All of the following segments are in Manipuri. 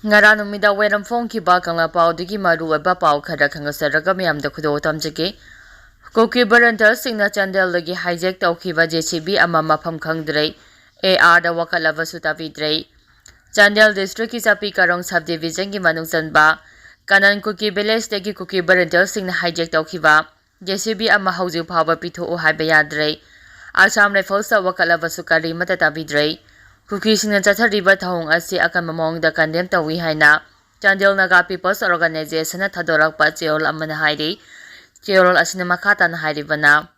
Ngara numida weram phone ki ba kangla pau digi maru ba pau khara khangasaraga myam da khudo tamjake Koki Barantal singna Chandel lagi hijack taukiba JCB ama mafam khangdrei AR da wakalava sutavidrei Chandel district ki sapi karong subdivision ki manung sanba kanan Koki village tegi Koki Barantal singna hijack taukiba JCB ama hauju phaba pitho o haiba yadrei Assam Rifles sa wakalava sukari mata tavidrei Koki singna chathariba thong asi akan mamong da condemn tawi haina Chandel Naga People's Organization na thoudok pa cheol amana hairi Kerol asina makata na haribana.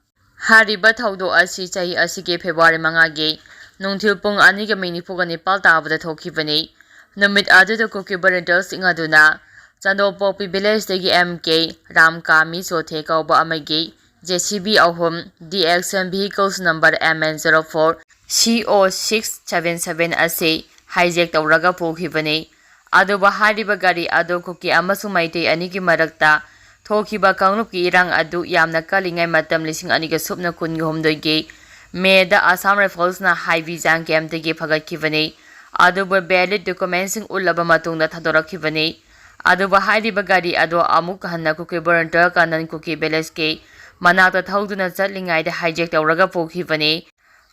Hariba thoudok asi chahi asige February mangage nungthil pung ani ga minipuga Nepal tabada thokibani. Namit aduda Koki Barantal singaduna Chando Popi village dagi MK Ramkami Sothe kauba amagi JCB ahum DXM vehicles number MN04 CO677 ase hijack tawraga pokibani. Aduba hariba gari adu Koki amasu maite anigi marakta Thokiba Kangrup ki irang adu yamna kalingai matam lising aniga supna kun homdoige me da Assam Rifles na highway jang camp de phagat kibani adu ba valid documents ing ulaba matung da thodorak kibani adu ba haidi ba gari adu amuk hanna Koki Barantal kanan Koki village ke manata thauduna chatlingai da hijack tawraga pokibani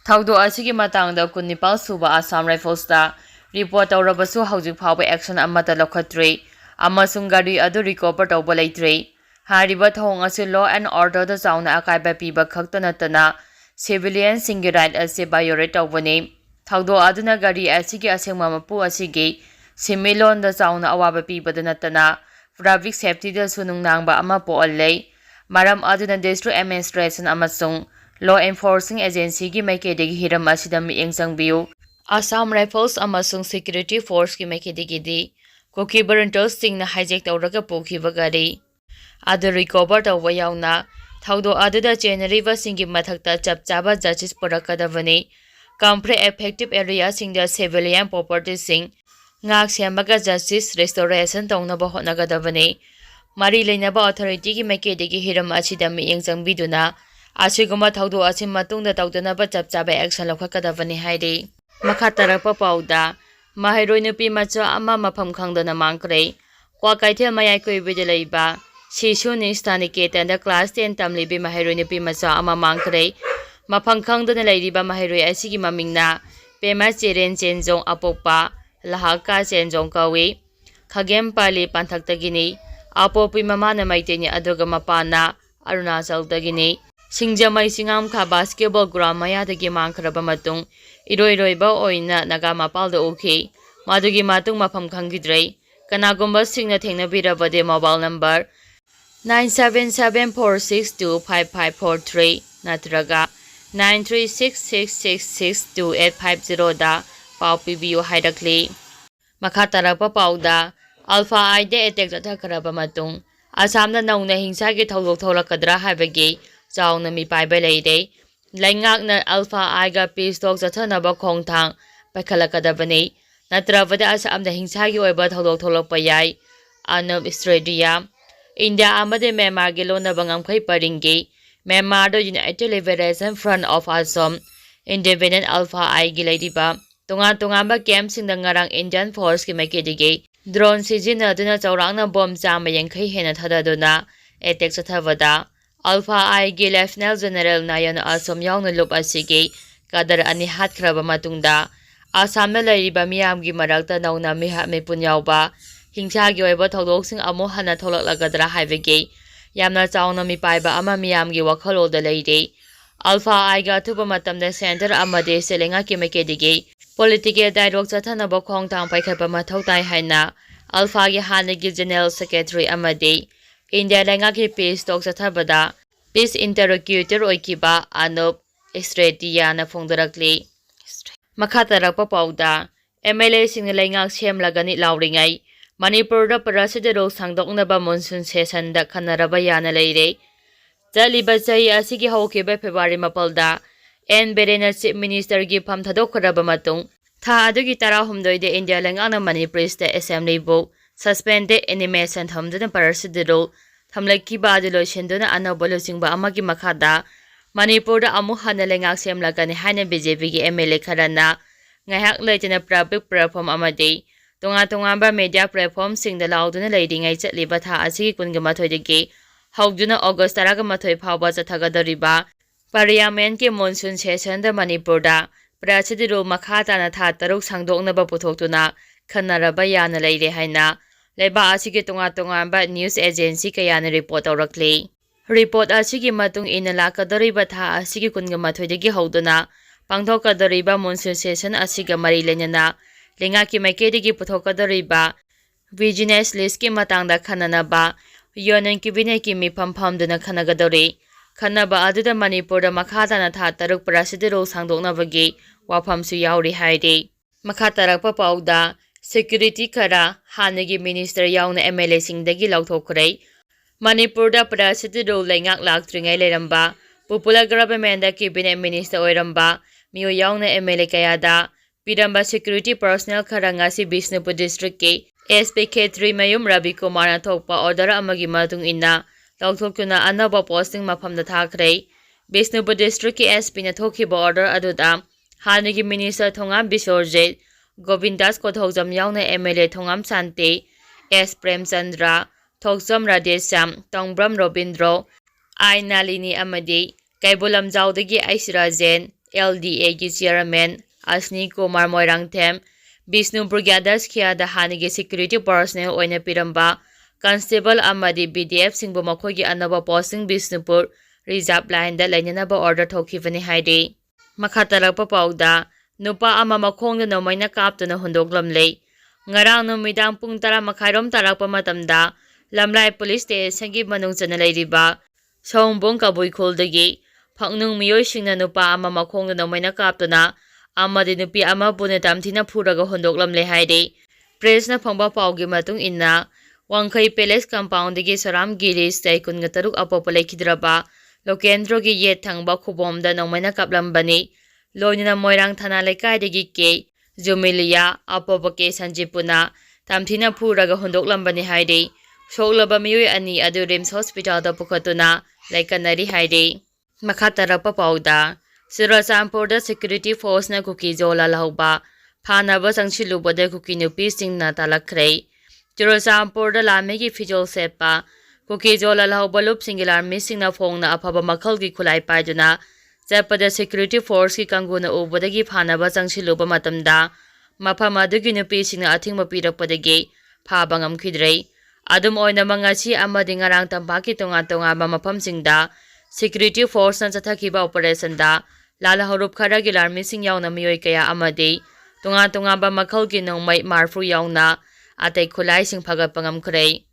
thoudok asigi matang da kun Nepal suba Assam Rifles da report tawrabasu haujuk phawba action amata lokhatre amasung gari adu recover tawba leitre Hariba thong ase law and order da chauna akaiba piba khakta natana civilian singi right ase violate tawbani thoudok aduna gari asigi asengma mapu asigi similon da chauna awaba piba da natana public safety da sunung nangba ama po allei maram aduna district administration amasung law enforcing agency gi maikedegi hiram asida mi engchangbiu Assam Rifles amasung security force gi maikedegi di Koki Barantal singna hijack tawraga pokhiba gari Adu recover tawba yauna thoudok aduda chenariba singi mathakta chapchaba justice porakadavani compre effective area singda civilian property sing ngak semaga justice restoration tawnaba hotnagadavani mari leinaba authority gi makedegi hiram achida mi engjangbiduna asiguma thoudok asim matungda tawdanaba chapchaba action lokhakadavani hairi makhatarapa pauda mahairoi nupi macha ama mafam khangdana mangkre kwa kaithel mayai koibede leiba Shishu ni Staniketan da class 10 tamlibi mahairoi nupi macha ama mangkre mafang khangdana leiriba mahairoi asigi mamingna pema cheren chenjong apokpa lahaka chenjong kawi khagem pali panthak-tagini apopi mamana maiteni aduga mapana Arunachal tagini singjamai singam kha basketball ground mayadagi mangkhraba matung iroiroiba oina naga mapalda ukhi madugi matung mafam khangidrei kanagumba singna thengnabirabade mobile number 9774625543 natraga 9366662850 da pau pibiu haidakli makhatarapa pauda ULFA-I da Attack chathakhraba matung Assam na nauna hingsagi thoudok thoklakadra haibagi chao na mi paiba leire laingak na ULFA-I ga peace talk chathanaba khongthang paikhalakadabani natrabada Assam da hingsagi oiba thoudok tholakpa yai anab strategia India amade Myanmar gelona bangam khai paringi Myanmar do United Liberation Front of Assam Independent ULFA-I gilaidiba tunga ba camp singda ngarang Indian force ki makedigi drone sijinaduna chaurangna bomb chama yankhai hena thadaduna attack chathavada ULFA-I gi Lieutenant General Niuna Assam yauna lup asigi kadra ani hatkhraba matungda Assam na lairiba miyamgi marakta nauna miha me punyawba hingsagi oiba thoudok amu hana thoklaklagadra haibagi yamna chauna mi paiba ama miyamgi wakhalolda leire ULFA-I ga thuba matamda center amade selenga ki makedigi political dialogue chathanaba khongthang paikhatpa mathau tai haina ULFA gi hanagi general secretary amade India lenga ki peace talk chathabada peace interlocutor oikiba anup strategia na phongdarakli makhatarapa pauda MLA sing lenga semlagani lauringai Manipur da parasida ro sangdoknaba monsoon session da khanaraba yana leire chaliba chai asigi haukiba February mapalda N Berena chief minister gi pham thadokhraba matung tha adugi tara humdoi de India lengana Manipur state assembly bo suspended animation thamdana parasida ro thamlaki ba de loisendona anabolo singba amagi makhada Manipur da amu hana lengak semlagani haina BJP gi MLA kharana ngahak leitena public platform amade tonga media platformsingda lauduna leidingai chatliba tha asigi kunga mathoidagi haugduna August 13 phawba chathagadariba Parliament ke monsoon session da Manipurda Prachidi makha tana tha taruk sangdoknaba puthokduna khanaraba yana leire haina leba asigi tonga news agency kayana report tawrakli report asigi matung ina lakadariba tha asigi kunga mathoidagi hauduna pangthokadariba monsoon session asiga mari lenana lenga ki maikedi puthokadariba business list ki matangda khananaba Union Cabinet ki mifam famduna khanagadori khanaba aduda Manipurda makhadana tha taruk Prachidi sangdoknabagi wafamsu yauri haide makatarakpa pauda security khara hanagi minister yauna MLA singdagi lauthokhrei Manipurda Prachidi lengak laktringai leramba popular government da cabinet minister oiramba miyo yauna MLA kayada piramba security personnel khara ngasi Bishnupur district ke SPK3 mayum Ravi Kumar na thokpa order amagi matung inna lauthokuna anaba posting mafamda thakrei Bishnupur district ke SP na thokhiba order aduda Hanagi Minister Thongam Bisorjit, Govindas Kothokjam Yauna MLA Thongam Sante, S. Prem Chandra, Thokjam Radesham, Tongbram Robindro, I. Nalini Amadi, Kaibulam Jaudagi Aishrajen, LDA ki Chairman, Asni Kumar Moirangthem, Bishnupur Gadas Kiada Hanagi Security Personnel Oina Piramba, Constable Amadi BDF Singbo Makogi Anaba Posting Bishnupur, Reserve Line da Lainanaba Order Thokivani Haide. Makatarakpa pauda nupa ama makhongda nomaina kaptuna hundoklamlei ngarang numidang pung 10 makhairom tarakpa matamda lamlai police station gi manung chana leiriba songbong kabui kholdagi phangnung miyoi singna nupa ama makhongda nomaina kaptuna amadi nupi ama bune tamthina phuraga hundoklamlei haide press na phangba paugi matung inna wangkhai palace compound gi saram girish taikun ga taruk apopalai khidraba Lokendro gi yet thangba khubomda nongmaina kaplambani loinina moirang thana lekai degi ke Jumilia apopake sanjipuna tamthina phuraga hundoklambani haide soklaba miyoi ani adu Rims hospital da pukhatuna laikanari haide makhatarapa pauda Sirasampur da security force na kuki jola lahba phanaba sangchilubada kuki nupi singna talakhrei Sirasampur da lamegi fijol sepa Kuki jola lahobalup singular missing na phone na apaba makhal gi khulai paiduna Japada security force ki kanguna ubadagi phanaba changsiluba matamda mafam adugi nupi singna athingba pirakpadagi phaba ngamkhidrei adum oina mangasi amadi ngarang tampaki tonga ba mafam singda security force na chathakhiba operation da lala horup khara gi army sing yauna miyoi kaya amadi tonga ba makhal gi nongmai marfu yauna atai khulai sing phagat pangam khrei